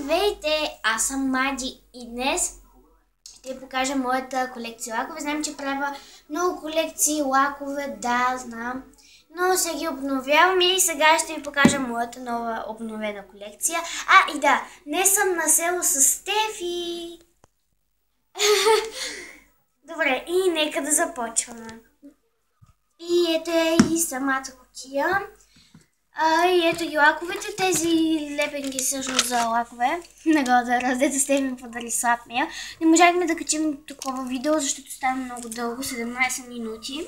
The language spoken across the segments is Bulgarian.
Здравейте, аз съм Мади и днес ще ви покажа моята колекция лакове. Знам, че правя много колекции лакове, да, знам, но се ги обновявам и сега ще ви покажа моята нова обновена колекция. И да, днес съм на село с Стефи. Добре, и нека да започваме. И ето е и самата кутия. И ето ги лаковете, тези лепенки всъщност за лакове. Нагода, раздето сте ми подари слапмия. Не можахме да качим такова видео, защото става много дълго, 17 минути.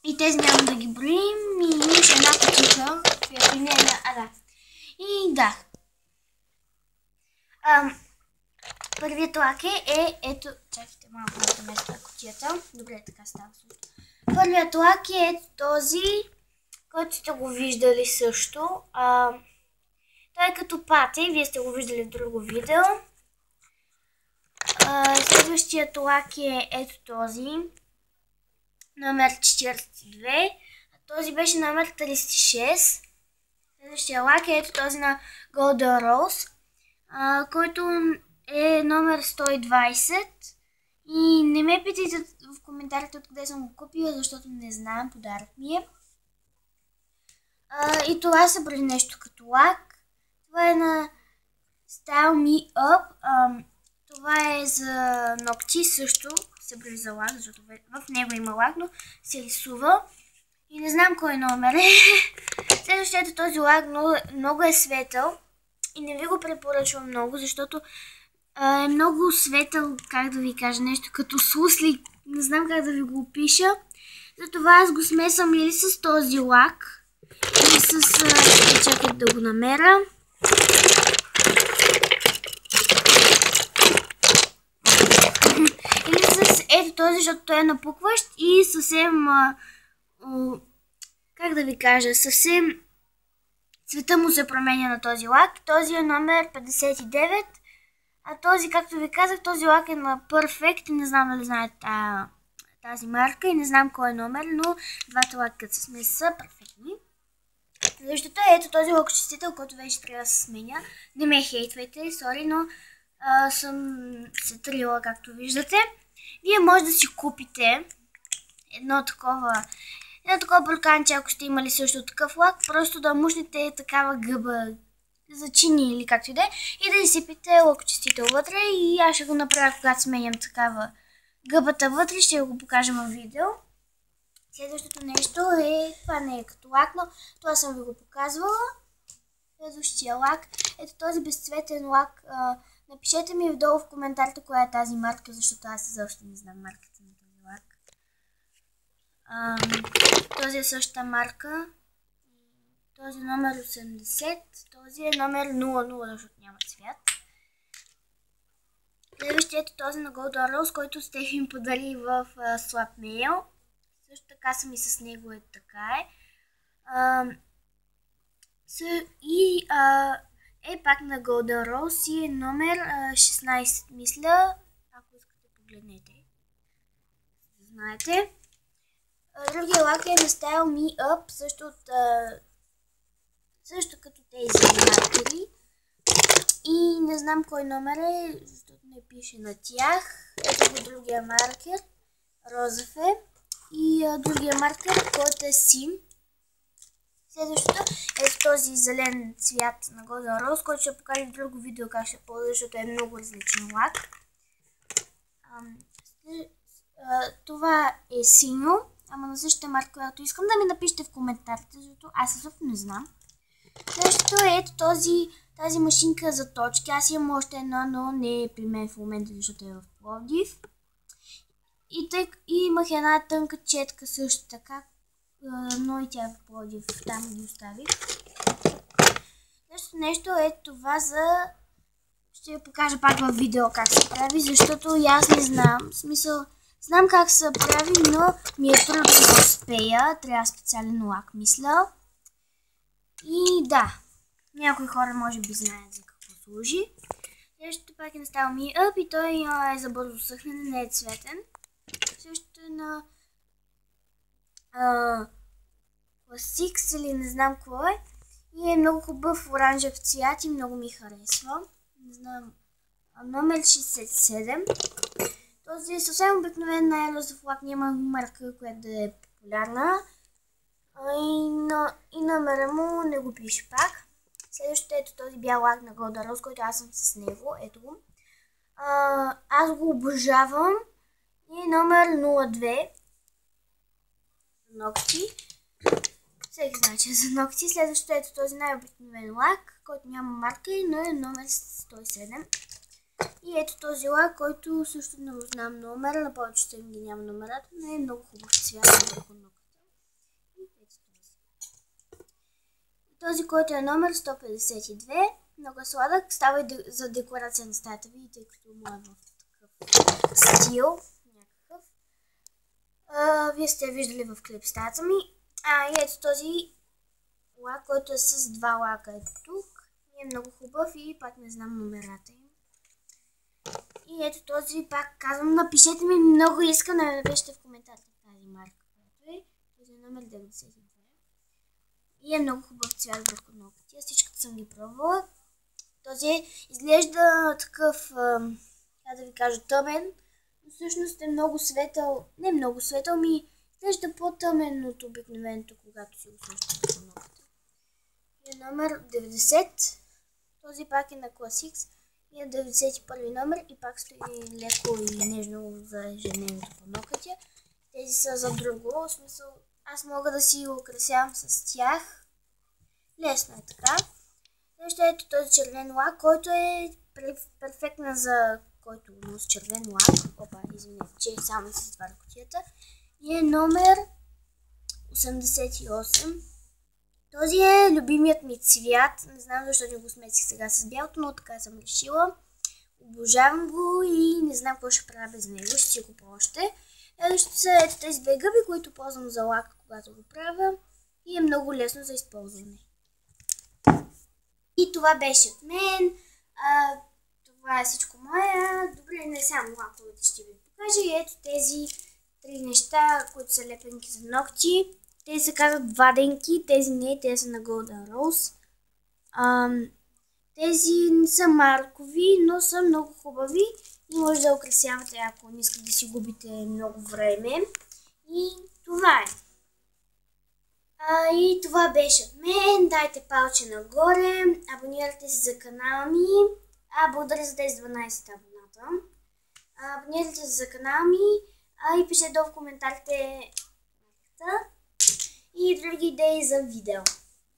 И тези няма да ги броим. И имаше една кутика, която не е да. И да. Първият лак е ето, чакайте малко да наместа кутията. Добре, така става също. Първият лак е ето този, който сте го виждали също. Той е като пате, вие сте го виждали в друго видео. Следващият лак е ето този, номер 42. Този беше номер 36. Следващия лак е ето този на Golden Rose, който е номер 120. И не ме питайте в коментарите откъде съм го купила, защото не знам, подарък ми е. И това се прави нещо като лак. Това е на Style Me Up. Това е за ногти също. Се прави за лак, защото в него има лак, но се рисува. И не знам кой номер е. Следващият този лак много е светъл. И не ви го препоръчвам много, защото е много светъл, как да ви кажа, нещо като суслик, не знам как да ви го опиша. Затова аз го смесвам или с този лак, или с... чакайте да го намеря. Или с ето този, защото той е напукващ и съвсем... как да ви кажа, съвсем... цвета му се променя на този лак. Този е номер 59. А този, както ви казах, този лак е на Perfect. Не знам дали знаете тази марка и не знам кой е номер, но двата лака като се смесят са перфектни. Защото ето този лакочистител, който вече трябва да се сменя. Не ме хейтвайте, сори, но съм се трила, както виждате. Вие може да си купите едно такова бурканче, ако сте имали също такъв лак, просто да мушнете такава гъба за чини или както и да е, и да изсипите лакочистител вътре, и аз ще го направя, когато сменям такава гъбата вътре, ще го покажа в видео. Следващото нещо е, това не е като лак, но това съм ви го показвала. Следващия лак, ето този безцветен лак. Напишете ми вдолу в коментарите коя е тази марка, защото аз защо не знам марката на този лак. Този е същата марка. Този е номер 80, този е номер 00, защото няма цвят. Следващият е този на Golden Rose, който Стефи ми подари в Slap Mail. Също така съм и с него, е така е. И е пак на Golden Rose и е номер 16, мисля. Ако искате, погледнете. Знаете. Другия лак е на Style Me Up, също като тези маркери. И не знам кой номер е, защото не пише на тях. Ето го другия маркер, розов е. И другия маркер, който е син. Следващото е този зелен цвят на Golden Rose, който ще покажа в друго видео как ще ползва, защото е много различен лак. Това е синьо, ама на същата марка, която искам да ми напишете в коментарите, защото аз също не знам. Следващото е ето тази машинка за точки. Аз имам още една, но не е при мен в момента, защото е в Пловдив. И имах една тънка четка също така, но и тя е в Пловдив, там ги оставих. Следващото нещо е това ще ви покажа пак в видео как се прави, защото и аз не знам. В смисъл, знам как се прави, но ми е трудно да успея. Трябва специален лак, мисля. И да, някои хора може би знаят за какво служи. Следващото пак е на Style Me Up и той е за бързо съхнене, не е цветен. Същото е на Classics или не знам какво е. И е много хубав оранжев цвят и много ми харесва. Не знам, номер 67. Този е съвсем обикновен най-розов лак, няма марка, която да е популярна. И номера му не го пише пак. Следващото ето този бял лак на Golden Rose, който аз съм с него. Ето го. Аз го обожавам. И номер 02. Ногти. Всеки знае, че е за ногти. Следващото ето този най-обикновен лак, който няма марка, но е номер 107. И ето този лак, който също не знам номера, на повечето им ги няма номерата, но е много хубав цвят върху ногата. И ето този. Този, който е номер 152, много сладък, става и за декорация на стаята ви, тъй като му е в такъв стил някакъв. Вие сте виждали в клип стаята ми. И ето този лак, който е с два лака ето тук. И е много хубав и пак не знам номерата им. И ето този, пак казвам, напишете ми, много искам да ме напишете в коментарите тази марка, която е. Този е номер 92. И е много хубав цвят върху ногти. Аз всичките съм ги пробвала. Този изглежда такъв, как да ви кажа, тъмен, но всъщност е много светъл. Не много светъл, ми изглежда по-тъмен от обикновеното, когато си го сложите върху ногти. И е номер 90. Този пак е на Classics. И е 91 номер и пак стои леко и нежно за ежедневието по ногтя. Тези са за друго, в смисъл аз мога да си украсявам с тях. Лесно е така. Също ето този червен лак, който е перфектна за който носи червен лак. Опа, извинете, че само се затваря кутията. И е номер 88. Този е любимият ми цвят. Не знам защо не го смесих сега с бялото, но така съм решила. Обожавам го и не знам какво ще правя без него. Ще си купя още. Ще са ето тези две гъби, които ползвам за лак, когато го правя. И е много лесно за използване. И това беше от мен. Това е всичко моя. Добре, не само лаковете ще ви покажа. И ето тези три неща, които са лепенки за ногти. Те се казват ваденки, тези не, те са на Golden Rose. Тези не са маркови, но са много хубави и може да украсявате, ако не искате да си губите много време. И това е. И това беше от мен. Дайте палче нагоре, абонирайте се за канала ми. Благодаря за тези 12 абоната. Абонирайте се за канала ми и пишете долу в коментарите и други идеи за видео.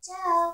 Чао!